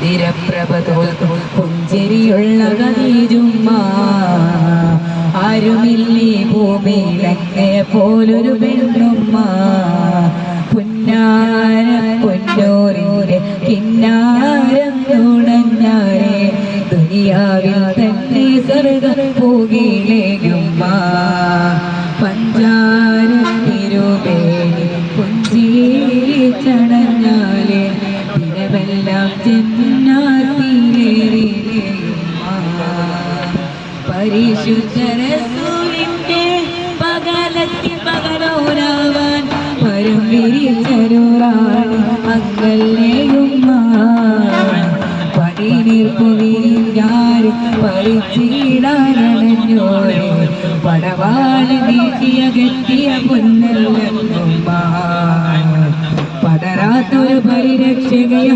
ഇന്ദിരപ്രഭതോൽക്കും പുഞ്ചിരിയുള്ള ഖദീജുമ്മ ആരുമില്ലേ ഭൂമിയിലങ്ങേ പോലൊരു പെണ്ണുമ്മ പുന്നാര പൊന്നോരിന്റെ കിന്നാരം തുണഞ്ഞാരേ ദുനിയാവിൽ തന്നെ സ്വർഗ്ഗം പോകിലേക്കുമ്മ പഞ്ചാര തിരുമേനി പുഞ്ചിരി ചടഞ്ഞാലേ ദിനമെല്ലാം ജന്നാത്തിലേറിയുമ്മ പരിശുദ്ധ റസൂലിന്റെ പകലത്തിൽ പകലോരാവാൻ പരം വിരിച്ചൊരാണ് അങ്കല്ലേയുമ്മ പടിനീർപ്പുവിരിഞ്ഞാര് പരിച്ചിടാനണഞ്ഞോരെ പടവാള് നീട്ടിയ കെട്ടിയ പൊന്നല്ലുമ്മ പടരാത്തൊരു പരിരക്ഷകയ